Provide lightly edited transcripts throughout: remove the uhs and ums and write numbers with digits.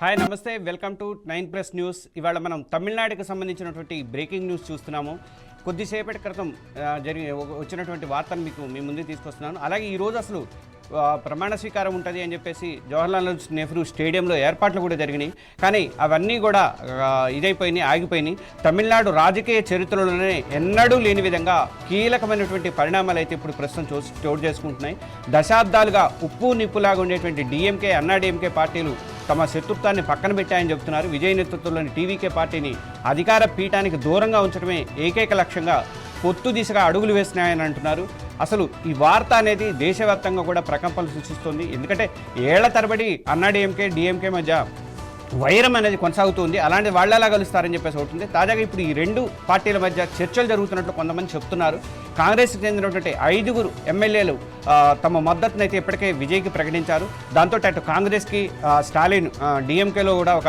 Hi నమస్తే, welcome to 9+ news. ఇవాళ మనం తమిళనాడుకి సంబంధించినటువంటి బ్రేకింగ్ న్యూస్ చూస్తున్నాము. కొద్దిసేపటి క్రితం వచ్చినటువంటి వార్తను మీ ముందుకు తీసుకొస్తున్నాను. అలాగే ఈరోజు అసలు ప్రమాణ స్వీకారం ఉంటుంది అని చెప్పేసి జవహర్లాల్ నెహ్రూ స్టేడియంలో ఏర్పాట్లు కూడా జరిగినాయి. కానీ అవన్నీ కూడా ఆగిపోయినాయి. తమిళనాడు రాజకీయ చరిత్రలోనే ఎన్నడూ లేని విధంగా కీలకమైనటువంటి పరిణామాలు అయితే ఇప్పుడు ప్రస్తుతం చోటు చేసుకుంటున్నాయి. దశాబ్దాలుగా ఉప్పు నిప్పులాగా ఉండేటువంటి డిఎంకే, అన్నాడీఎంకే పార్టీలు తమ శత్రుత్వాన్ని పక్కన పెట్టాయని చెబుతున్నారు. విజయ్ నేతృత్వంలోని టీవీకే పార్టీని అధికార పీఠానికి దూరంగా ఉంచడమే ఏకైక లక్ష్యంగా పొత్తు దిశగా అడుగులు వేస్తున్నాయని అంటున్నారు. అసలు ఈ వార్త అనేది దేశవ్యాప్తంగా కూడా ప్రకంపనలు సృష్టిస్తుంది. ఎందుకంటే ఏళ్ల తరబడి అన్నాడీఎంకే, డిఎంకే మధ్య వైరం అనేది కొనసాగుతుంది. అలాంటి వాళ్ళలా కలుస్తారని చెప్పేసి అవుతుంది. తాజాగా ఇప్పుడు ఈ రెండు పార్టీల మధ్య చర్చలు జరుగుతున్నట్లు కొంతమంది చెప్తున్నారు. కాంగ్రెస్కి చెందినటువంటి 5 ఎమ్మెల్యేలు తమ మద్దతును అయితే ఇప్పటికే విజయ్కి ప్రకటించారు. దాంతో అటు కాంగ్రెస్కి స్టాలిన్, డిఎంకేలో కూడా ఒక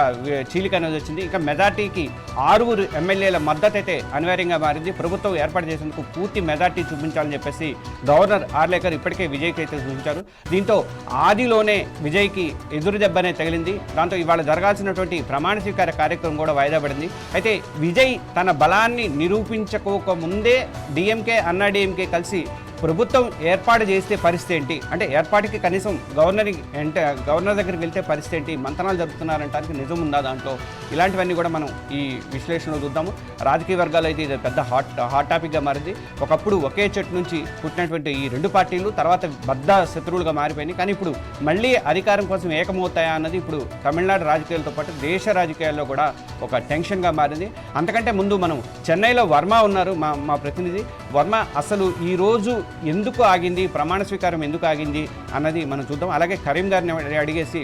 చీలిక అనేది వచ్చింది. ఇంకా మెజార్టీకి 6 ఎమ్మెల్యేల మద్దతు అయితే అనివార్యంగా మారింది. ప్రభుత్వం ఏర్పాటు చేసేందుకు పూర్తి మెజార్టీ చూపించాలని చెప్పేసి గవర్నర్ ఆర్లేకర్ ఇప్పటికే విజయ్కి అయితే చూపించారు. దీంతో ఆదిలోనే విజయ్కి ఎదురు దెబ్బనే తగిలింది. దాంతో ఇవాళ జరగాల్సినటువంటి ప్రమాణ స్వీకార కార్యక్రమం కూడా వాయిదా పడింది. అయితే విజయ్ తన బలాన్ని నిరూపించుకోకముందే డిఎంకే, అన్నాడీఎంకే కలిసి ప్రభుత్వం ఏర్పాటు చేస్తే పరిస్థితి ఏంటి, అంటే ఏర్పాటుకి కనీసం గవర్నర్ దగ్గరికి వెళ్తే పరిస్థితి ఏంటి, మంతనాలు జరుపుతున్నారంటానికి నిజం ఉందా దాంట్లో, ఇలాంటివన్నీ కూడా మనం ఈ విశ్లేషణలో చూద్దాము. రాజకీయ వర్గాలు అయితే ఇది పెద్ద హాట్ టాపిక్గా మారింది. ఒకప్పుడు ఒకే చెట్టు నుంచి పుట్టినటువంటి ఈ రెండు పార్టీలు తర్వాత బద్ద శత్రువులుగా మారిపోయినాయి. కానీ ఇప్పుడు మళ్ళీ అధికారం కోసం ఏకమవుతాయా అన్నది ఇప్పుడు తమిళనాడు రాజకీయాలతో పాటు దేశ రాజకీయాల్లో కూడా ఒక టెన్షన్గా మారింది. అంతకంటే ముందు మనం చెన్నైలో వర్మ ఉన్నారు, మా ప్రతినిధి వర్మ. అసలు ఈరోజు ఎందుకు ఆగింది, ప్రమాణ స్వీకారం ఎందుకు ఆగింది అన్నది మనం చూద్దాం. అలాగే కరీం గారిని అడిగేసి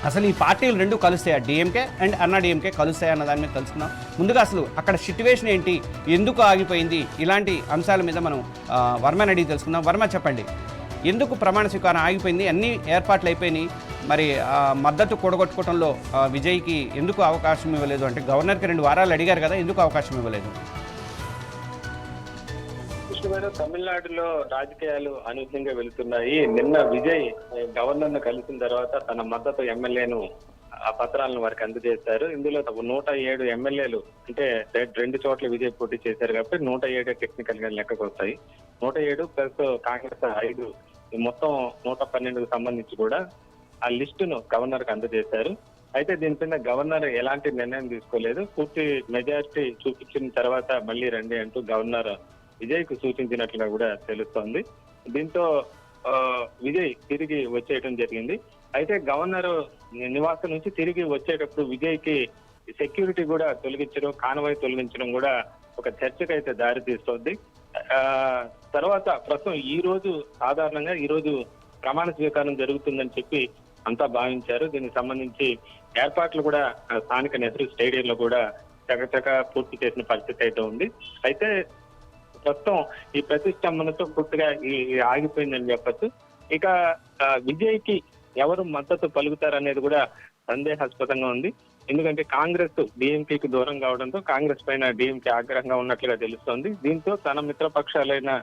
అసలు ఈ పార్టీలు రెండు కలుస్తాయా, డిఎంకే అండ్ అన్నాడీఎంకే కలుస్తాయా అన్న దాని మీద తెలుసుకుందాం. ముందుగా అసలు అక్కడ సిట్యువేషన్ ఏంటి, ఎందుకు ఆగిపోయింది, ఇలాంటి అంశాల మీద మనం వర్మని అడిగి తెలుసుకుందాం. వర్మ చెప్పండి, ఎందుకు ప్రమాణ స్వీకారం ఆగిపోయింది? అన్ని ఏర్పాట్లు అయిపోయినాయి, మరి మద్దతు కూడగొట్టుకోవడంలో విజయ్కి ఎందుకు అవకాశం ఇవ్వలేదు? అంటే గవర్నర్కి 2 వారాలు అడిగారు కదా, ఎందుకు అవకాశం ఇవ్వలేదు? తమిళనాడులో రాజకీయాలు అనూహ్యంగా వెళుతున్నాయి. నిన్న విజయ్ గవర్నర్ ను కలిసిన తర్వాత తన మద్దతు ఎమ్మెల్యేను ఆ పత్రాలను వారికి అందజేశారు. ఇందులో 107 ఎమ్మెల్యేలు, అంటే 2 చోట్ల విజయ్ పోటీ చేశారు కాబట్టి 107 టెక్నికల్ గా లెక్కకు వస్తాయి. 107 ప్లస్ కాంగ్రెస్ 5, మొత్తం 112కు సంబంధించి కూడా ఆ లిస్టును గవర్నర్ కు అందజేశారు. అయితే దీనిపైన గవర్నర్ ఎలాంటి నిర్ణయం తీసుకోలేదు. పూర్తి మెజారిటీ చూపించిన తర్వాత మళ్ళీ రండి అంటూ గవర్నర్ విజయ్ కు సూచించినట్లుగా కూడా తెలుస్తోంది. దీంతో విజయ్ తిరిగి వచ్చేయడం జరిగింది. అయితే గవర్నర్ నివాసం నుంచి తిరిగి వచ్చేటప్పుడు విజయ్ కి సెక్యూరిటీ కూడా తొలగించడం, కాన్వాయ్ తొలగించడం కూడా ఒక చర్చకు అయితే దారి తీస్తోంది. తర్వాత ప్రస్తుతం సాధారణంగా ఈ రోజు ప్రమాణ స్వీకారం జరుగుతుందని చెప్పి అంతా భావించారు. దీనికి సంబంధించి ఏర్పాట్లు కూడా స్థానిక నెహ్రూ స్టేడియంలో కూడా చకచక పూర్తి చేసిన పరిస్థితి అయితే ఉంది. అయితే ప్రస్తుతం ఈ ప్రతిష్టంభనతో పూర్తిగా ఆగిపోయిందని చెప్పచ్చు. ఇక విజయ్ కి ఎవరు మద్దతు పలుకుతారనేది కూడా సందేహాస్పదంగా ఉంది. ఎందుకంటే కాంగ్రెస్ డిఎంకేకి దూరం కావడంతో కాంగ్రెస్ పైన డిఎంకే ఆగ్రహంగా ఉన్నట్లుగా తెలుస్తోంది. దీంతో తన మిత్రపక్షాలైన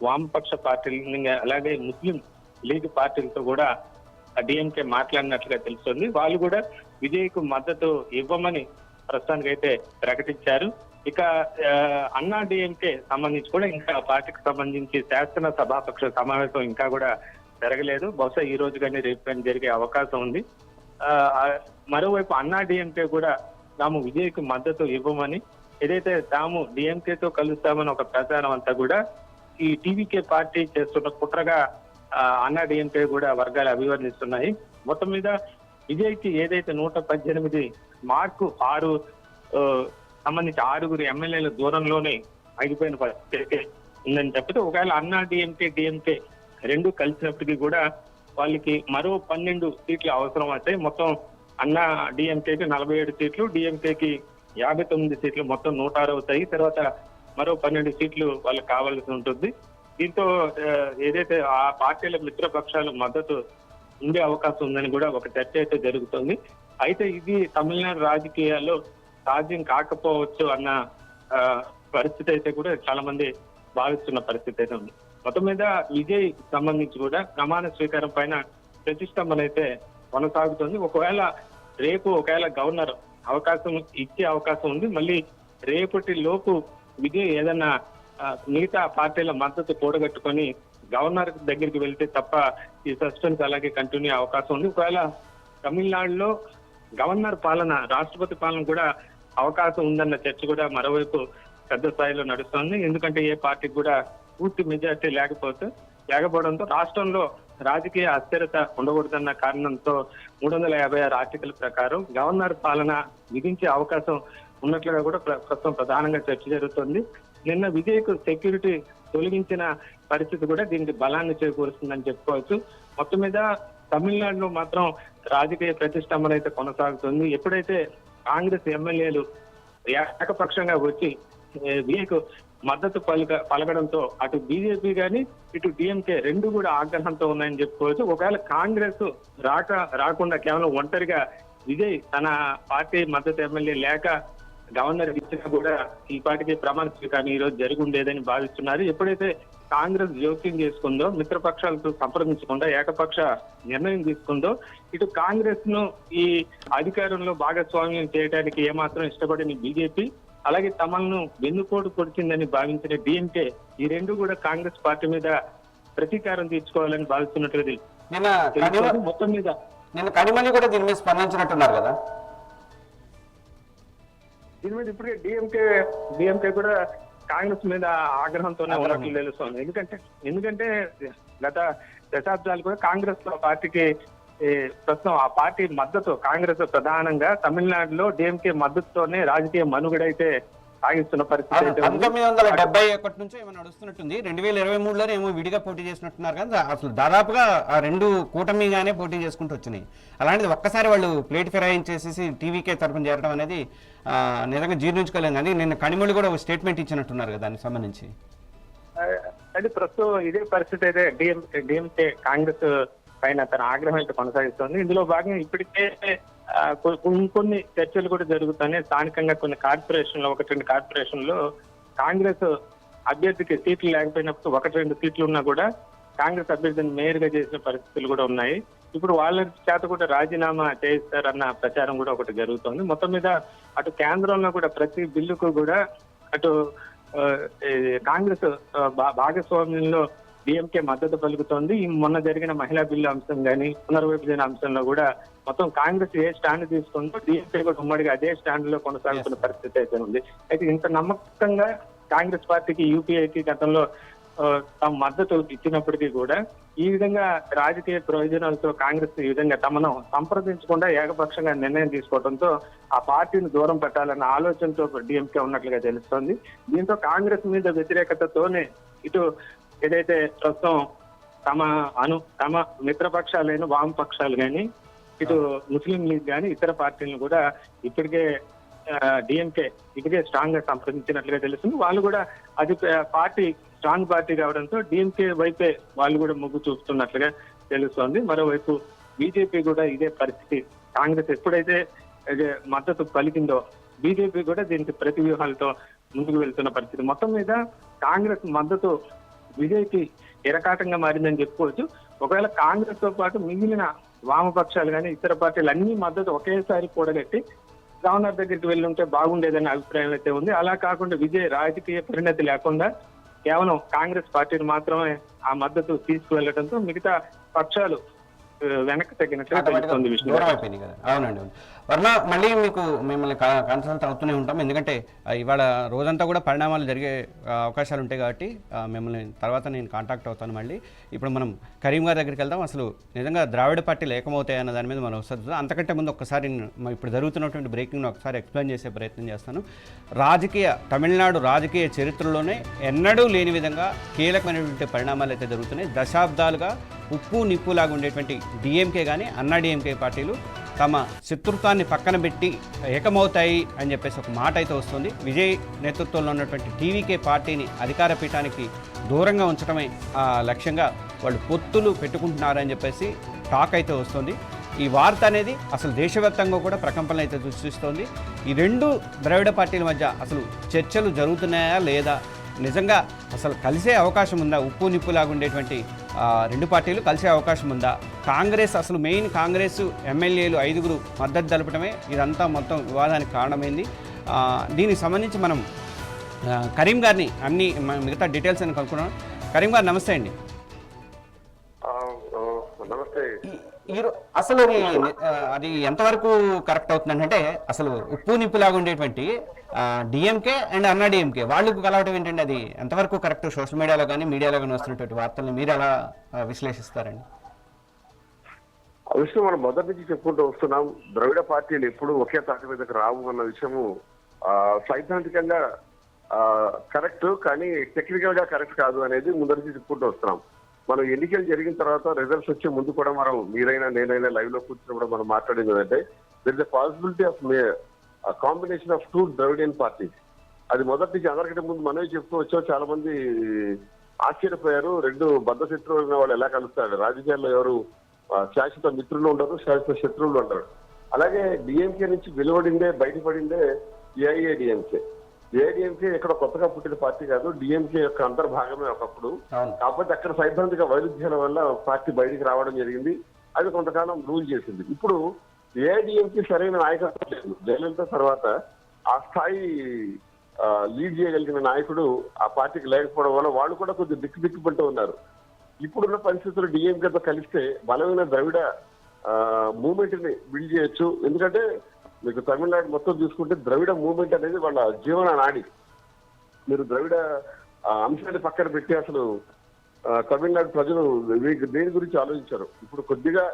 వామపక్ష పార్టీలు అలాగే ముస్లిం లీగ్ పార్టీలతో కూడా డిఎంకే మాట్లాడినట్లుగా తెలుస్తోంది. వాళ్ళు కూడా విజయ్ కు మద్దతు ఇవ్వమని ప్రస్తుతానికైతే ప్రకటించారు. ఇక అన్నా డిఎంకే సంబంధించి కూడా ఇంకా పార్టీకి సంబంధించి శాసన సభాపక్ష సమావేశం ఇంకా కూడా జరగలేదు. బహుశా ఈ రోజు కానీ రేపు కానీ జరిగే అవకాశం ఉంది. మరోవైపు అన్నా డిఎంకే కూడా తాము విజయ్కు మద్దతు ఇవ్వమని, ఏదైతే తాము డిఎంకేతో కలుస్తామని ఒక ప్రచారం అంతా కూడా ఈ టీవీకే పార్టీ చేస్తున్న కుట్రగా అన్నా డిఎంకే కూడా వర్గాలు అభివర్ణిస్తున్నాయి. మొత్తం మీద విజయ్కి ఏదైతే 118 మార్కు 6 సంబంధించి 6 ఎమ్మెల్యేల దూరంలోనే ఆగిపోయిన పరిస్థితి ఉందని చెప్పితే, ఒకవేళ అన్నా డిఎంకే రెండు కలిసినప్పటికీ కూడా వాళ్ళకి మరో 12 సీట్లు అవసరం అవుతాయి. మొత్తం అన్నా డిఎంకేకి 47 సీట్లు, డిఎంకేకి 59 సీట్లు, మొత్తం 106 అవుతాయి. తర్వాత మరో 12 సీట్లు వాళ్ళకి కావాల్సి ఉంటుంది. దీంతో ఏదైతే ఆ పార్టీల మిత్రపక్షాలు మద్దతు ఉండే అవకాశం ఉందని కూడా ఒక చర్చ అయితే జరుగుతుంది. అయితే ఇది తమిళనాడు రాజకీయాల్లో సాధ్యం కాకపోవచ్చు అన్న పరిస్థితి అయితే కూడా చాలా మంది భావిస్తున్న పరిస్థితి అయితే ఉంది. మొత్తం మీద విజయ్ సంబంధించి కూడా ప్రమాణ స్వీకారం పైన ప్రతిష్టంభన అయితే కొనసాగుతుంది. ఒకవేళ రేపు ఒకవేళ గవర్నర్ అవకాశం ఇచ్చే అవకాశం ఉంది. మళ్ళీ రేపటి లోపు విజయ్ ఏదన్నా మిగతా పార్టీల మద్దతు కూడగట్టుకొని గవర్నర్ దగ్గరికి వెళ్తే తప్ప ఈ సస్పెన్స్ అలాగే కంటిన్యూ అవకాశం ఉంది. ఒకవేళ తమిళనాడులో గవర్నర్ పాలన, రాష్ట్రపతి పాలన కూడా అవకాశం ఉందన్న చర్చ కూడా మరోవైపు పెద్ద స్థాయిలో నడుస్తోంది. ఎందుకంటే ఏ పార్టీకి కూడా పూర్తి మెజార్టీ లేకపోవడంతో రాష్ట్రంలో రాజకీయ అస్థిరత ఉండకూడదన్న కారణంతో 356 ఆర్టికల్ ప్రకారం గవర్నర్ పాలన విధించే అవకాశం ఉన్నట్లుగా కూడా ప్రస్తుతం ప్రధానంగా చర్చ జరుగుతుంది. నిన్న విజయ్కు సెక్యూరిటీ తొలగించిన పరిస్థితి కూడా దీనికి బలాన్ని చేకూరుస్తుందని చెప్పుకోవచ్చు. మొత్తం మీద తమిళనాడులో మాత్రం రాజకీయ ప్రతిష్టంభన అయితే కొనసాగుతుంది. ఎప్పుడైతే కాంగ్రెస్ ఎమ్మెల్యేలు ఏకపక్షంగా వచ్చి విజయ్కు మద్దతు పలకడంతో అటు బీజేపీ గాని ఇటు డిఎంకే రెండు కూడా ఆగ్రహంతో ఉన్నాయని చెప్పుకోవచ్చు. ఒకవేళ కాంగ్రెస్ రాకుండా కేవలం ఒంటరిగా విజయ్ తన పార్టీ మద్దతు ఎమ్మెల్యే లేక గవర్నర్ ఇచ్చినా కూడా ఈ పార్టీకి ప్రమాణ స్వీకారం ఈ రోజు జరిగి ఉండేదని భావిస్తున్నారు. ఎప్పుడైతే కాంగ్రెస్ జోక్యం చేసుకుందో, మిత్రపక్షాలతో సంప్రదించకుండా ఏకపక్ష నిర్ణయం తీసుకుందో, ఇటు కాంగ్రెస్ ను ఈ అధికారంలో భాగస్వామ్యం చేయడానికి ఏమాత్రం ఇష్టపడిన బీజేపీ, అలాగే తమను వెన్నుపోటు పొడిచిందని భావించిన డిఎంకే, ఈ రెండు కూడా కాంగ్రెస్ పార్టీ మీద ప్రతీకారం తీర్చుకోవాలని భావిస్తున్నట్టు మొత్తం మీద నేను కనిమని కూడా దీని మీద స్పందించినట్టున్నారు కదా. దీని మీద ఇప్పటికే డిఎంకే కూడా కాంగ్రెస్ మీద ఆగ్రహంతోనే ఉన్నట్లు తెలుస్తోంది. ఎందుకంటే గత దశాబ్దాలు కూడా కాంగ్రెస్ పార్టీకి ప్రస్తుతం ఆ పార్టీ మద్దతు కాంగ్రెస్ ప్రధానంగా తమిళనాడులో డిఎంకే మద్దతుతోనే రాజకీయ మనుగడైతే సాగిస్తున్న పరిస్థితి. 1971 నుంచి ఏమైనా నడుస్తున్నట్టుంది. 2023లోనే ఏమో విడిగా పోటీ చేసినట్టున్నారు కానీ అసలు దాదాపుగా ఆ రెండు కూటమిగానే పోటీ చేసుకుంటూ వచ్చినాయి. అలాంటిది ఒక్కసారి వాళ్ళు ప్లేట్ ఫిరాయించేసేసి టీవీకే తరపున చేరడం అనేది నిజంగా జీర్ణించుకోలేదు. అని నిన్న కనిమొళి కూడా ఒక స్టేట్మెంట్ ఇచ్చినట్టున్నారు కదా దానికి సంబంధించి. అది ప్రస్తుతం ఇదే పరిస్థితి అయితే డిఎంకే కాంగ్రెస్ పైన తన ఆగ్రహం అయితే కొనసాగిస్తోంది. ఇందులో భాగంగా ఇప్పటికే కొన్ని చర్చలు కూడా జరుగుతున్నాయి. స్థానికంగా కొన్ని కార్పొరేషన్లో 1-2 కార్పొరేషన్లో కాంగ్రెస్ అభ్యర్థికి సీట్లు లేకపోయినప్పుడు 1-2 సీట్లు ఉన్నా కూడా కాంగ్రెస్ అభ్యర్థిని మేయర్గా చేసిన పరిస్థితులు కూడా ఉన్నాయి. ఇప్పుడు వాళ్ళ చేత కూడా రాజీనామా చేయిస్తారన్న ప్రచారం కూడా ఒకటి జరుగుతోంది. మొత్తం మీద అటు కేంద్రంలో కూడా ప్రతి బిల్లుకు కూడా అటు కాంగ్రెస్ భాగస్వామ్యంలో డిఎంకే మద్దతు పలుకుతోంది. ఈ మొన్న జరిగిన మహిళా బిల్లు అంశం కానీ పునర్విభజన అంశంలో కూడా మొత్తం కాంగ్రెస్ ఏ స్టాండ్ తీసుకుందో డిఎంకే కూడా ఉమ్మడిగా అదే స్టాండ్ లో కొనసాగుతున్న పరిస్థితి అయితే ఉంది. అయితే ఇంత నమ్మకంగా కాంగ్రెస్ పార్టీకి యూపీఐకి గతంలో తమ మద్దతు ఇచ్చినప్పటికీ కూడా ఈ విధంగా రాజకీయ ప్రయోజనాలతో కాంగ్రెస్ ఈ విధంగా తమను సంప్రదించకుండా ఏకపక్షంగా నిర్ణయం తీసుకోవడంతో ఆ పార్టీని దూరం పెట్టాలన్న ఆలోచనతో డిఎంకే ఉన్నట్లుగా తెలుస్తోంది. దీంతో కాంగ్రెస్ మీద వ్యతిరేకతతోనే ఇటు ఏదైతే ప్రస్తుతం తమ మిత్రపక్షాలైన వామపక్షాలు కానీ ఇటు ముస్లిం లీగ్ కానీ ఇతర పార్టీలను కూడా ఇప్పటికే డిఎంకే ఇప్పటికే స్ట్రాంగ్ గా సంప్రదించినట్లుగా తెలుస్తుంది. వాళ్ళు కూడా అది పార్టీ స్ట్రాంగ్ పార్టీ కావడంతో డిఎంకే వైపే వాళ్ళు కూడా మొగ్గు చూపుతున్నట్లుగా తెలుస్తోంది. మరోవైపు బీజేపీ కూడా ఇదే పరిస్థితి. కాంగ్రెస్ ఎప్పుడైతే మద్దతు పలికిందో బీజేపీ కూడా దీనికి ప్రతి వ్యూహాలతో ముందుకు వెళ్తున్న పరిస్థితి. మొత్తం మీద కాంగ్రెస్ మద్దతు విజయ్కి ఇరకాటంగా మారిందని చెప్పుకోవచ్చు. ఒకవేళ కాంగ్రెస్ తో పాటు మిగిలిన వామపక్షాలు కానీ ఇతర పార్టీలు అన్ని మద్దతు ఒకేసారి కూడగట్టి గవర్నర్ దగ్గరికి వెళ్ళి ఉంటే బాగుండేదనే అభిప్రాయం అయితే ఉంది. అలా కాకుండా విజయ్ రాజకీయ పరిణతి లేకుండా కేవలం కాంగ్రెస్ పార్టీని మాత్రమే ఆ మద్దతు తీసుకువెళ్లడంతో మిగతా పక్షాలు వెనక్కి తగ్గినట్లుగా తెలుస్తుంది. విష్ణు అవునండి. వర్మ, మళ్ళీ మిమ్మల్ని కన్సల్ట్ అవుతూనే ఉంటాం. ఎందుకంటే ఇవాళ రోజంతా కూడా పరిణామాలు జరిగే అవకాశాలు ఉంటాయి కాబట్టి మిమ్మల్ని తర్వాత నేను కాంటాక్ట్ అవుతాను మళ్ళీ. ఇప్పుడు మనం కరీం గారి దగ్గరికి వెళ్దాం. అసలు నిజంగా ద్రావిడ పార్టీలు ఏకమవుతాయి అన్న దాని మీద మనం వస్తుంది. అంతకంటే ముందు ఒక్కసారి ఇప్పుడు జరుగుతున్నటువంటి బ్రేకింగ్ను ఒకసారి ఎక్స్ప్లెయిన్ చేసే ప్రయత్నం చేస్తాను. తమిళనాడు రాజకీయ చరిత్రలోనే ఎన్నడూ లేని విధంగా కీలకమైనటువంటి పరిణామాలు అయితే జరుగుతున్నాయి. దశాబ్దాలుగా ఉప్పు నిప్పులాగా ఉండేటువంటి డిఎంకే కానీ అన్నా డిఎంకే పార్టీలు తమ శత్రుత్వాన్ని పక్కన పెట్టి ఏకమవుతాయి అని చెప్పేసి ఒక మాట అయితే వస్తుంది. విజయ్ నేతృత్వంలో ఉన్నటువంటి టీవీకే పార్టీని అధికార పీఠానికి దూరంగా ఉంచడమే లక్ష్యంగా వాళ్ళు పొత్తులు పెట్టుకుంటున్నారని చెప్పేసి టాక్ అయితే వస్తుంది. ఈ వార్త అనేది అసలు దేశవ్యాప్తంగా కూడా ప్రకంపనలు అయితే సృష్టిస్తోంది. ఈ రెండు ద్రవిడ పార్టీల మధ్య అసలు చర్చలు జరుగుతున్నాయా లేదా, నిజంగా అసలు కలిసే అవకాశం ఉందా, ఉప్పు నిప్పులాగా ఉండేటువంటి రెండు పార్టీలు కలిసే అవకాశం ఉందా? కాంగ్రెస్ అసలు మెయిన్ కాంగ్రెస్ ఎమ్మెల్యేలు 5 మద్దతు తెలపడమే ఇదంతా మొత్తం వివాదానికి కారణమైంది. దీనికి సంబంధించి మనం కరీం గారిని అన్ని మిగతా డీటెయిల్స్ అని కనుక్కున్నాం. కరీం గారు నమస్తే అండి. నమస్తే. అసలు అది ఎంతవరకు కరెక్ట్ అవుతుందంటే అసలు ఉప్పు నిప్పులాగా ఉండేటువంటి డిఎంకే అండ్ అన్నా డిఎంకే వాళ్ళకు కలవటం ఏంటంటే అది ఎంతవరకు కరెక్ట్? సోషల్ మీడియాలో కానీ మీడియాలో కానీ వస్తున్నటువంటి వార్తలను మీరు ఎలా విశ్లేషిస్తారండి? ఆ విషయం మనం మొదటి నుంచి చెప్పుకుంటూ వస్తున్నాం. ద్రవిడ పార్టీలు ఎప్పుడు ఒకే తాటి మీదకి రావు అన్న విషయము సైద్ధాంతికంగా కరెక్ట్, కానీ టెక్నికల్ గా కరెక్ట్ కాదు అనేది ముందరి నుంచి చెప్పుకుంటూ వస్తున్నాం. మనం ఎన్నికలు జరిగిన తర్వాత రిజల్ట్స్ వచ్చే ముందు కూడా మనం మీరైనా నేనైనా లైవ్ లో కూర్చున్నప్పుడు మనం మాట్లాడింది ఏంటంటే there is the possibility of combination of 2 Dravidian parties. అది మొదటి నుంచి అందరికంటే ముందు మనమే చెప్తూ వచ్చాం. చాలా మంది ఆశ్చర్యపోయారు. 2 బద్ధ శత్రువులు వాళ్ళు ఎలా కలుస్తాడు? రాజకీయాల్లో ఎవరు శాశ్వత మిత్రులు ఉండరు, శాశ్వత శత్రువులు ఉండరు. అలాగే డిఎంకే నుంచి వెలువడిందే బయటపడిందే ఏఐఏడిఎంకే. ఏఐడిఎంకే ఇక్కడ కొత్తగా పుట్టిన పార్టీ కాదు, డిఎంకే యొక్క అంతర్భాగమే ఒకప్పుడు. కాకపోతే అక్కడ సైద్ధాంతిక వైరుధ్యాల వల్ల పార్టీ బయటికి రావడం జరిగింది. అది కొంతకాలం రూల్ చేసింది. ఇప్పుడు ఏఐడిఎంకే సరైన నాయకత్వం లేదు. జయలలిత తర్వాత ఆ స్థాయి లీడ్ చేయగలిగిన నాయకుడు ఆ పార్టీకి లేకపోవడం వల్ల వాళ్ళు కూడా కొద్దిగా దిక్కుపడుతూ ఉన్నారు. ఇప్పుడున్న పరిస్థితుల్లో డిఎంకేతో కలిస్తే బలమైన ద్రవిడ మూవ్మెంట్ ని బిల్డ్ చేయొచ్చు. ఎందుకంటే మీకు తమిళనాడు మొత్తం చూసుకుంటే ద్రవిడ మూవ్మెంట్ అనేది వాళ్ళ జీవన నాడి. మీరు ద్రవిడ అంశాన్ని పక్కన పెట్టి అసలు తమిళనాడు ప్రజలు దేని గురించి ఆలోచించారు. ఇప్పుడు కొద్దిగా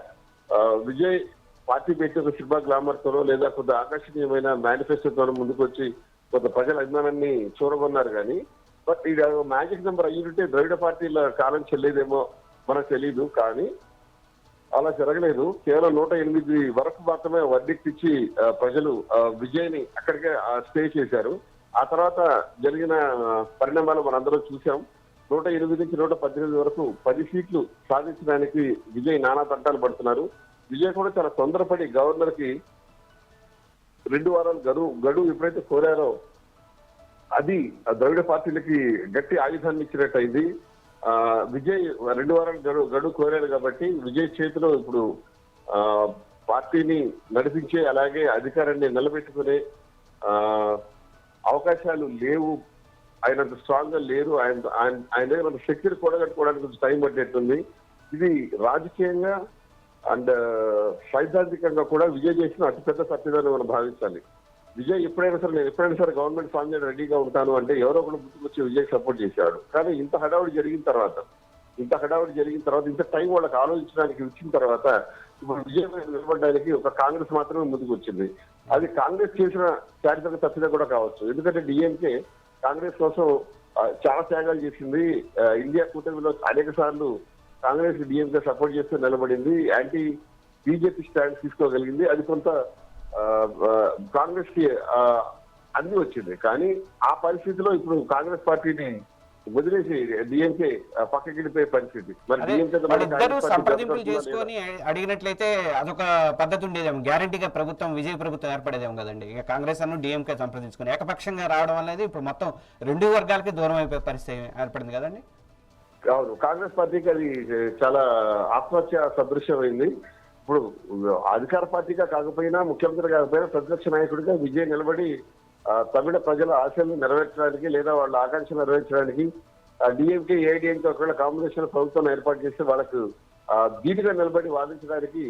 విజయ్ పార్టీ పెట్టి ఒక సినిమా గ్లామర్ తోనో లేదా కొంత ఆకర్షణీయమైన మేనిఫెస్టోతోనో ముందుకు వచ్చి కొంత ప్రజల అభిమానాన్ని చూరగొన్నారు. కానీ బట్ ఇది మ్యాజిక్ నెంబర్ అయ్యుంటే ద్రవిడ పార్టీల కాలం చెల్లేదేమో మనకు తెలియదు. కానీ అలా జరగలేదు. కేవలం 108 వరకు మాత్రమే వర్డిక్ట్ ఇచ్చి ప్రజలు విజయ్ని అక్కడికే స్టే చేశారు. ఆ తర్వాత జరిగిన పరిణామాలు మనందరం చూసాం. 108 నుంచి 118 వరకు 10 సీట్లు సాధించడానికి విజయ్ నానా తంటాలు పడుతున్నారు. విజయ్ కూడా చాలా తొందరపడి గవర్నర్ కి 2 వారాలు గడువు ఎప్పుడైతే కోరారో అది ద్రవిడ పార్టీలకి గట్టి ఆయుధాన్ని ఇచ్చినట్టు అయింది. విజయ్ 2 వారాలు గడువు కోరారు కాబట్టి విజయ్ చేతిలో ఇప్పుడు పార్టీని నడిపించే అలాగే అధికారాన్ని నిలబెట్టుకునే అవకాశాలు లేవు. ఆయనంత స్ట్రాంగ్ గా లేరు. ఆయన దగ్గర మన శక్తిని కూడగట్టుకోవడానికి కొంచెం టైం పట్టేట్టుంది. ఇది రాజకీయంగా అండ్ సైద్ధాంతికంగా కూడా విజయ్ చేసిన అతిపెద్ద తప్పిదాన్ని మనం భావించాలి. విజయ్ ఎప్పుడైనా సరే గవర్నమెంట్ ఫామ్ చేయడం రెడీగా ఉంటాను అంటే ఎవరో ఒకరు ముందుకొచ్చి విజయ్ సపోర్ట్ చేశాడు. కానీ ఇంత హడావుడి జరిగిన తర్వాత ఇంత టైం వాళ్ళకి ఆలోచించడానికి ఇచ్చిన తర్వాత ఇప్పుడు విజయ్ నిలబడడానికి ఒక కాంగ్రెస్ మాత్రమే ముందుకు వచ్చింది. అది కాంగ్రెస్ చేసిన చారిత్రక తప్పిదం కూడా కావచ్చు. ఎందుకంటే డిఎంకే కాంగ్రెస్ కోసం చాలా త్యాగాలు చేసింది. ఇండియా కూటమిలో అనేక సార్లు కాంగ్రెస్ డిఎంకే సపోర్ట్ చేస్తూ నిలబడింది. యాంటీ బీజేపీ స్టాండ్ తీసుకోగలిగింది. అది కొంత కాంగ్రెస్ కి అన్ని వచ్చింది. కానీ ఆ పరిస్థితిలో ఇప్పుడు కాంగ్రెస్ పార్టీని వదిలేసి డిఎంకే పక్కకి వెళ్ళిపోయే పరిస్థితి. మరి సంప్రదింపులు చేసుకొని అడిగినట్లయితే అదొక పద్ధతి ఉండేదేమో. గ్యారంటీగా విజయ ప్రభుత్వం ఏర్పడేదేమో కదండి. ఇక కాంగ్రెస్ అను డిఎంకే సంప్రదించుకొని ఏకపక్షంగా రావడం అనేది ఇప్పుడు మొత్తం 2 వర్గాలకి దూరం అయిపోయే పరిస్థితి ఏర్పడింది కదండి. అవును, కాంగ్రెస్ పార్టీకి అది చాలా ఆత్మహత్య సదృశ్యమైంది. ఇప్పుడు అధికార పార్టీగా కాకపోయినా ముఖ్యమంత్రి కాకపోయినా ప్రతిపక్ష నాయకుడిగా విజయ్ నిలబడి తమిళ ప్రజల ఆశలను నెరవేర్చడానికి లేదా వాళ్ళ ఆకాంక్షలు నెరవేర్చడానికి డిఎంకే ఏఐడిఎంకే ఒకవేళ కాంబినేషన్ ప్రభుత్వం ఏర్పాటు చేస్తే వాళ్ళకు ధీటుగా నిలబడి వాదించడానికి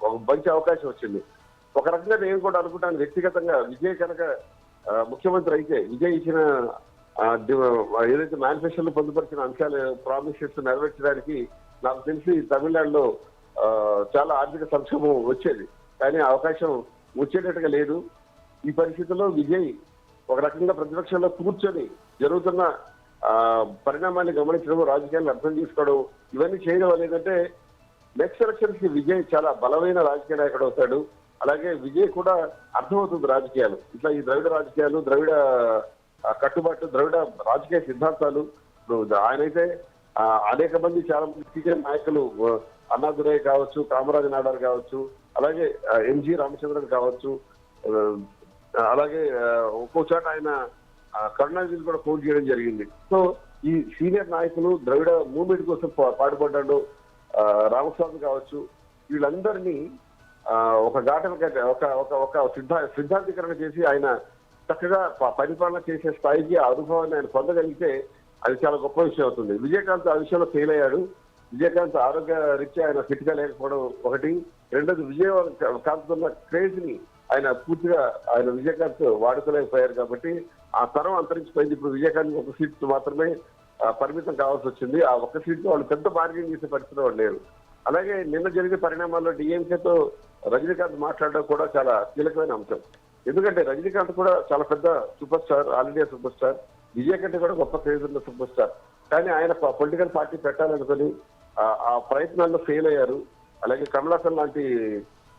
ఒక మంచి అవకాశం వచ్చింది. ఒక రకంగా నేను కూడా అనుకుంటాను వ్యక్తిగతంగా విజయ్ కనుక ముఖ్యమంత్రి అయితే విజయ్ ఇచ్చిన ఏదైతే మేనిఫెస్టోలో పొందుపరిచిన అంశాలు ప్రామిసెస్ నెరవేర్చడానికి నాకు తెలిసి తమిళనాడులో చాలా ఆర్థిక సంక్షోభం వచ్చేది. కానీ అవకాశం వచ్చేటట్టుగా లేదు. ఈ పరిస్థితుల్లో విజయ్ ఒక రకంగా ప్రతిపక్షంలో కూర్చొని జరుగుతున్న పరిణామాన్ని గమనించడం, రాజకీయాలను అర్థం చేసుకోవడం, ఇవన్నీ చేయడం అనేదంటే నెక్స్ట్ ఎలక్షన్స్ కి విజయ్ చాలా బలమైన రాజకీయ నాయకుడు అవుతాడు. అలాగే విజయ్ కూడా అర్థమవుతుంది రాజకీయాలు. ఇట్లా ఈ ద్రవిడ రాజకీయాలు, ద్రవిడ కట్టుబాటు, ద్రవిడ రాజకీయ సిద్ధాంతాలు. ఆయనైతే అనేక మంది చాలా మంది సీనియర్ నాయకులు అన్నాదురై కావచ్చు, కామరాజు నాడార్ కావచ్చు, అలాగే ఎంజి రామచంద్రన్ కావచ్చు, అలాగే ఒక్కో చోట ఆయన కరుణానిధిని కూడా పోటీ చేయడం జరిగింది. సో ఈ సీనియర్ నాయకులు ద్రవిడ మూవ్మెంట్ కోసం పాటుపడ్డాడు రామస్వామి కావచ్చు, వీళ్ళందరినీ ఒక ఘాటన ఒక ఒక ఒక సిద్ధాంతీకరణ చేసి ఆయన చక్కగా పరిపాలన చేసే స్థాయికి ఆ అనుభవాన్ని ఆయన పొందగలిగితే అది చాలా గొప్ప విషయం అవుతుంది. విజయకాంత్ ఆ విషయంలో ఫెయిల్ అయ్యాడు. విజయకాంత్ ఆరోగ్య రీత్యా ఆయన ఫిట్ గా లేకపోవడం ఒకటి. రెండోది విజయకాంత్ ఉన్న క్రేజ్ ని ఆయన పూర్తిగా విజయకాంత్ వాడుకోలేకపోయారు కాబట్టి ఆ తరం అంతరించిపోయింది. ఇప్పుడు విజయకాంత్ ఒక సీట్ మాత్రమే పరిమితం కావాల్సి వచ్చింది. ఆ ఒక్క సీట్ వాళ్ళు పెద్ద బార్గెన్ చేసే పరిస్థితిలో వాళ్ళు లేరు. అలాగే నిన్న జరిగిన పరిణామాల్లో డిఎంకేతో రజనీకాంత్ మాట్లాడడం కూడా చాలా కీలకమైన అంశం. ఎందుకంటే రజనీకాంత్ కూడా చాలా పెద్ద super star, all India super star, Vijay కంటే కూడా గొప్ప క్రేజ్ ఉన్న సూపర్ స్టార్. కానీ ఆయన పొలిటికల్ పార్టీ పెట్టాలనుకుని ఆ ప్రయత్నాల్లో ఫెయిల్ అయ్యారు. అలాగే కమల్ హాసన్ లాంటి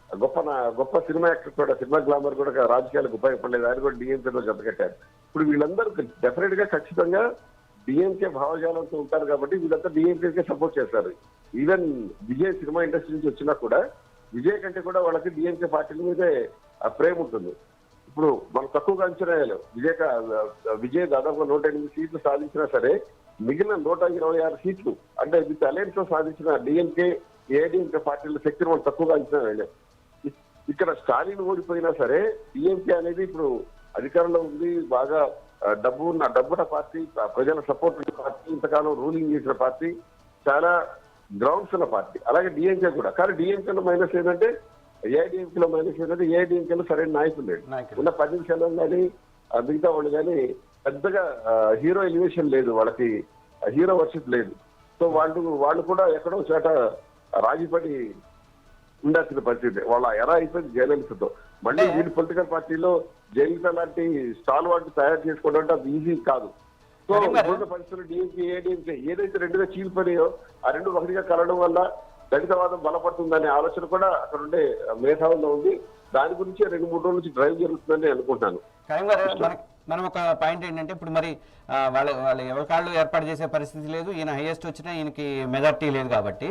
గొప్ప సినిమా యాక్టర్ కూడా, సినిమా గ్లామర్ కూడా రాజకీయాలకు ఉపయోగపడలేదు. ఆయన కూడా డిఎంకేలో జతకట్టారు. ఇప్పుడు వీళ్ళందరూ డెఫినెట్ గా ఖచ్చితంగా డిఎంకే భావజాలంతో ఉంటారు కాబట్టి వీళ్ళంతా డిఎంకేకే సపోర్ట్ చేస్తారు. ఈవెన్ విజయ్ సినిమా ఇండస్ట్రీ నుంచి వచ్చినా కూడా విజయ్ కంటే కూడా వాళ్ళకి డిఎంకే పార్టీల మీదే ప్రేమ ఉంటుంది. ఇప్పుడు మనం తక్కువగా అంచనా వేయాలి. విజయ్ దాదాపు 108 సీట్లు సాధించినా సరే మిగిలిన 126 సీట్లు అంటే విత్ అలయన్స్ లో సాధించిన డిఎంకే, ఏఐడిఎంకే పార్టీల శక్తిని మనం తక్కువగా అంచనా వేయలేం. ఇక్కడ స్టాలిన్ ఓడిపోయినా సరే డిఎంకే అనేది ఇప్పుడు అధికారంలో ఉంది, బాగా డబ్బున్న పార్టీ, ప్రజల సపోర్ట్ ఉన్న పార్టీ, ఇంతకాలం రూలింగ్ చేసిన పార్టీ, చాలా గ్రౌండ్స్ ఉన్న పార్టీ. అలాగే డిఎంకే కూడా. కానీ డిఎంకేలో మైనస్ ఏంటంటే ఏఐడిఎంకేలో మైనస్ ఏంటంటే ఏఐడిఎంకేలో సరైన నాయకులు లేడు. ఉన్న 10 నిమిషాలు కానీ మిగతా వాళ్ళు కానీ పెద్దగా హీరో ఎలివేషన్ లేదు, వాళ్ళకి హీరో వర్షిప్ లేదు. సో వాళ్ళు కూడా ఎక్కడో చోట రాజీపడి ఉండాల్సిన పరిస్థితి. వాళ్ళ ఎరా అయిపోయింది జయలలితతో. మళ్ళీ వీళ్ళు పొలిటికల్ పార్టీలో జయలలిత లాంటి స్టాల్ వాటిని తయారు చేసుకోవడం అంటే అది ఈజీ కాదు. సో ఇప్పుడున్న పరిస్థితులు డిఎంకే, ఏఐడిఎంకే ఏదైతే రెండుగా చీలిపోయాయో ఆ రెండు ఒకటిగా కలవడం వల్ల దళితవాదం బలపడుతుందనే ఆలోచన కూడా అక్కడ ఉండే మేధావుల్లో ఉంది. దాని గురించి 2-3 రోజుల నుంచి డ్రైవ్ జరుగుతుందని అనుకుంటున్నాను. మనం ఒక పాయింట్ ఏంటంటే ఇప్పుడు మరి వాళ్ళు ఎవరికాళ్ళు ఏర్పాటు చేసే పరిస్థితి లేదు. ఈయన హైయెస్ట్ వచ్చినా ఈయనకి మెజార్టీ లేదు కాబట్టి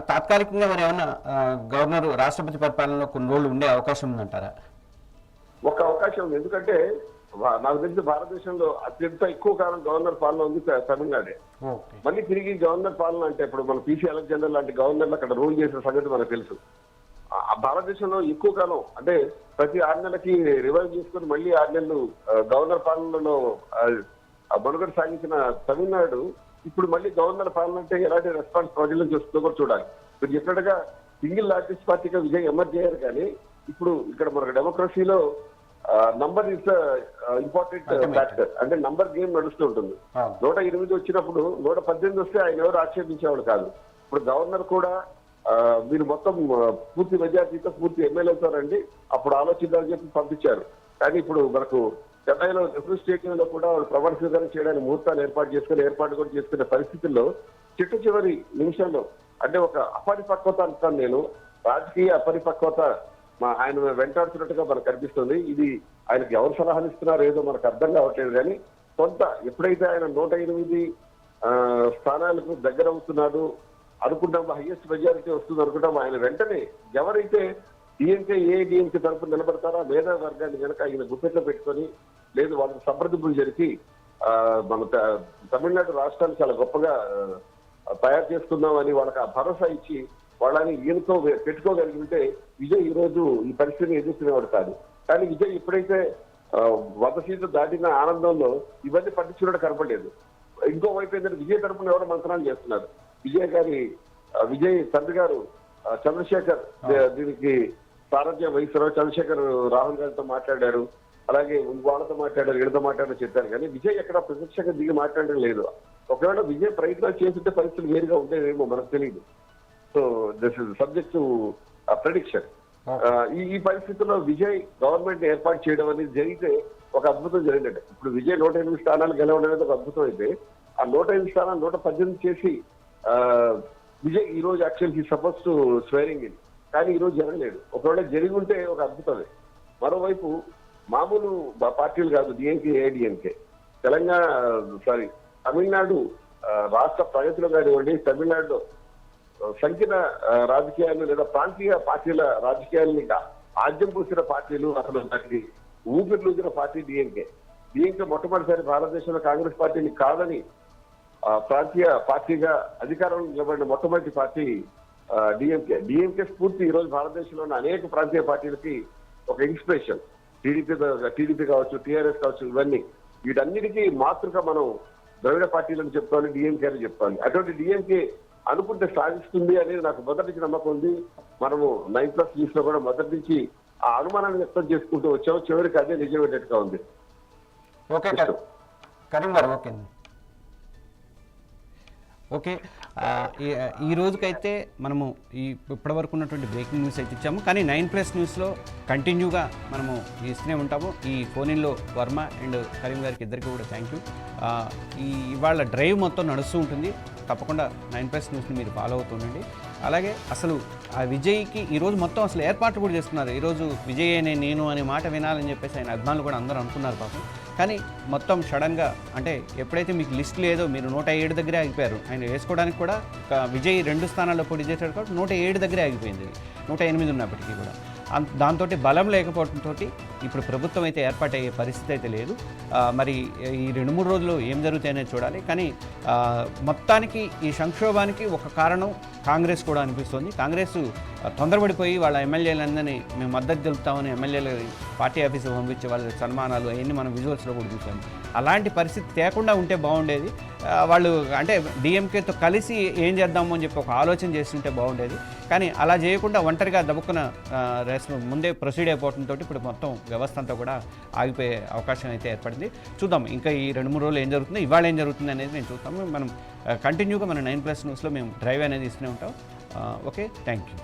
తాత్కాలికంగా మరి ఏమన్నా గవర్నర్ రాష్ట్రపతి పరిపాలనలో కొన్ని రోజులు ఉండే అవకాశం ఉందంటారా? ఒక అవకాశం ఉంది. ఎందుకంటే నాకు తెలిసి భారతదేశంలో అత్యంత ఎక్కువ కాలం గవర్నర్ పాలన ఉంది తమిళనాడే. మళ్ళీ తిరిగి గవర్నర్ పాలన అంటే ఇప్పుడు మన పిసి అలెగ్జాండర్ లాంటి గవర్నర్లు అక్కడ రూల్ చేసిన సంగతి మనకు తెలుసు. భారతదేశంలో ఎక్కువ కాలం అంటే ప్రతి 6 నెలలకి రివైవ్ చేసుకుని మళ్ళీ 6 నెలలు గవర్నర్ పాలనలో మనుగడ సాగించిన తమిళనాడు ఇప్పుడు మళ్ళీ గవర్నర్ పాలన అంటే ఎలాంటి రెస్పాన్స్ ప్రజల నుంచి వస్తుందో కూడా చూడాలి. మీరు చెప్పినట్టుగా సింగిల్ లార్జెస్ట్ పార్టీగా విజయ్ ఎమర్జ్ అయ్యారు. కానీ ఇప్పుడు ఇక్కడ మనకు డెమోక్రసీలో నంబర్ ఇస్ ఇంపార్టెంట్ ఫ్యాక్టర్. అంటే నంబర్ గేమ్ నడుస్తూ ఉంటుంది. 108 వచ్చినప్పుడు 118 వస్తే ఆయన ఎవరు ఆక్షేపించేవాడు కాదు. ఇప్పుడు గవర్నర్ కూడా మీరు మొత్తం పూర్తి మెజార్టీతో పూర్తి ఎమ్మెల్యే అవుతారండి, అప్పుడు ఆలోచిద్దామని చెప్పి పంపించారు. కానీ ఇప్పుడు మనకు చెన్నైలో నెహ్రూ స్టేడియంలో కూడా వాళ్ళు ప్రమాణ స్వీకారం చేయడానికి ముహూర్తాలు ఏర్పాటు కూడా చేసుకునే పరిస్థితుల్లో చివరి నిమిషంలో అంటే ఒక అపరిపక్వత అంటాను నేను, రాజకీయ అపరిపక్వత ఆయన వెంటాడుతున్నట్టుగా మనకు కనిపిస్తుంది. ఇది ఆయనకి ఎవరు సలహాలు ఇస్తున్నారో ఏదో మనకు అర్థం కావట్లేదు. కానీ కొంత ఎప్పుడైతే ఆయన 108 స్థానాలకు దగ్గర అవుతున్నాడు అనుకుంటాం, హైయెస్ట్ మెజారిటీ వస్తుంది అనుకుంటాం, ఆయన వెంటనే ఎవరైతే డిఎంకే, ఏఐడిఎంకే తరఫున నిలబడతారో ఆ మేధా వర్గాన్ని కనుక ఆయన గుప్పెట్లో పెట్టుకొని లేదు వాళ్ళకి సంప్రదింపులు జరిపి మన తమిళనాడు రాష్ట్రాన్ని చాలా గొప్పగా తయారు చేసుకుందాం అని వాళ్ళకి ఆ భరోసా ఇచ్చి వాళ్ళని ఈయనతో పెట్టుకోగలిగితే విజయ్ ఈ రోజు ఈ పరిస్థితిని ఎదుర్కొనేవాడు కాదు. కానీ విజయ్ ఎప్పుడైతే 100 సీట్లు దాటిన ఆనందంలో ఇవన్నీ పట్టించుకున్నట్టు కనపడలేదు. ఇంకోవైపు ఏంటంటే విజయ్ తరఫున ఎవరో మంత్రాలు చేస్తున్నారు. విజయ్ తండ్రి గారు చంద్రశేఖర్ దీనికి సారథ్యం వహిస్తారు. చంద్రశేఖర్ రాహుల్ గారితో మాట్లాడారు, అలాగే వాళ్ళతో మాట్లాడారు, వీళ్ళతో మాట్లాడారు చెప్పారు. కానీ విజయ్ ఎక్కడ ప్రత్యక్షంగా దిగి మాట్లాడడం లేదు. ఒకవేళ విజయ్ ప్రయత్నాలు చేస్తుంటే పరిస్థితులు వేరుగా ఉండేదేమో మనకు తెలియదు. So this is subject to prediction. ఈ పరిస్థితుల్లో విజయ్ గవర్నమెంట్ ఏర్పాటు చేయడం అనేది జరిగితే ఒక అద్భుతం జరిగిందంటే ఇప్పుడు విజయ్ 108 స్థానాలు గెలవడం అనేది ఒక అద్భుతం అయితే ఆ 108 స్థానాలు 118 చేసి విజయ్ ఈ రోజు actual he suppose to స్వేరింగ్ in, కానీ ఈ రోజు జరగలేదు. ఒకవేళ జరిగి ఉంటే ఒక అద్భుతమే. మరోవైపు మామూలు పార్టీలు కాదు డిఎంకే, ఏఐడిఎంకే, తమిళనాడు రాష్ట్ర ప్రగతిలో కానివ్వండి, తమిళనాడులో సంకీర్ణ రాజకీయాలు లేదా ప్రాంతీయ పార్టీల రాజకీయాలని ఆద్యం పూసిన పార్టీలు, అసలు దానికి ఊపిరిలూచిన పార్టీ డిఎంకే. మొట్టమొదటిసారి భారతదేశంలో కాంగ్రెస్ పార్టీని కాదని ప్రాంతీయ పార్టీగా అధికారంలో నిలబడిన మొట్టమొదటి పార్టీ డిఎంకే. డిఎంకే స్ఫూర్తి ఈ రోజు భారతదేశంలో ఉన్న అనేక ప్రాంతీయ పార్టీలకి ఒక ఇన్స్పిరేషన్. టీడీపీ కావచ్చు, టీఆర్ఎస్ కావచ్చు, ఇవన్నీ వీటన్నిటికీ మాతృక మనం ద్రవిడ పార్టీలను చెప్పుకోవాలి, డిఎంకే అని చెప్పుకోవాలి. అటువంటి డిఎంకే అనుకుంటే సాధిస్తుంది అనేది నాకు మొదటి నుంచి నమ్మకం ఉంది. మనము 9+ న్యూస్ లో కూడా మొదటి నుంచి ఆ అనుమానాన్ని వ్యక్తం చేసుకుంటూ వచ్చాము. చివరికి అదే నిజమేటట్టుగా ఉంది. ఓకే కరీం గారు, ఓకే అండి. ఓకే, ఈ రోజుకైతే మనము ఇప్పటివరకు ఉన్నటువంటి బ్రేకింగ్ న్యూస్ అయితే ఇచ్చాము, కానీ 9+ న్యూస్లో కంటిన్యూగా మనము ఇస్తూనే ఉంటాము. ఈ ఫోన్లో వర్మ అండ్ కరీం గారికి ఇద్దరికి కూడా థ్యాంక్ యూ. ఇవాళ డ్రైవ్ మొత్తం నడుస్తూ ఉంటుంది, తప్పకుండా 9+ న్యూస్ని మీరు ఫాలో అవుతుండండి. అలాగే అసలు ఆ విజయ్కి ఈరోజు మొత్తం అసలు ఏర్పాట్లు కూడా చేస్తున్నారు. ఈరోజు విజయ్ అనే నేను అనే మాట వినాలని చెప్పేసి ఆయన అభిమానులు కూడా అందరూ అనుకున్నారు పాపం. కానీ మొత్తం సడన్గా అంటే ఎప్పుడైతే మీకు లిస్ట్ లేదో మీరు 107 దగ్గరే ఆగిపోయారు. ఆయన వేసుకోవడానికి కూడా విజయ్ 2 స్థానాల్లో పోటీ చేశాడు కాబట్టి 107 దగ్గరే ఆగిపోయింది. 108 ఉన్నప్పటికీ కూడా దాంతో బలం లేకపోవడంతో ఇప్పుడు ప్రభుత్వం అయితే ఏర్పాటయ్యే పరిస్థితి అయితే లేదు. మరి ఈ 2-3 రోజులు ఏం జరుగుతాయనేది చూడాలి. కానీ మొత్తానికి ఈ సంక్షోభానికి ఒక కారణం కాంగ్రెస్ కూడా అనిపిస్తోంది. కాంగ్రెస్ తొందరపడిపోయి వాళ్ళ ఎమ్మెల్యేలందరినీ మేము మద్దతు తెలుపుతామని ఎమ్మెల్యేలు పార్టీ ఆఫీసుకు పంపించే వాళ్ళ సన్మానాలు అవన్నీ మనం విజువల్స్లో కూడా చూసాము. అలాంటి పరిస్థితి తేకుండా ఉంటే బాగుండేది. వాళ్ళు అంటే డిఎంకేతో కలిసి ఏం చేద్దాము అని చెప్పి ఒక ఆలోచన చేస్తుంటే బాగుండేది. కానీ అలా చేయకుండా ఒంటరిగా దబుక్కున ముందే ప్రొసీడ్ అయిపోవడంతో ఇప్పుడు మొత్తం వ్యవస్థ అంతా కూడా ఆగిపోయే అవకాశం అయితే ఏర్పడింది. చూద్దాం ఇంకా ఈ 2-3 రోజులు ఏం జరుగుతుంది, ఇవాళ ఏం జరుగుతుంది అనేది నేను చూస్తాము. మనం కంటిన్యూగా మన 9+ న్యూస్లో మేము డ్రైవ్ అనేది ఇస్తూనే ఉంటాం. Okay, thank you.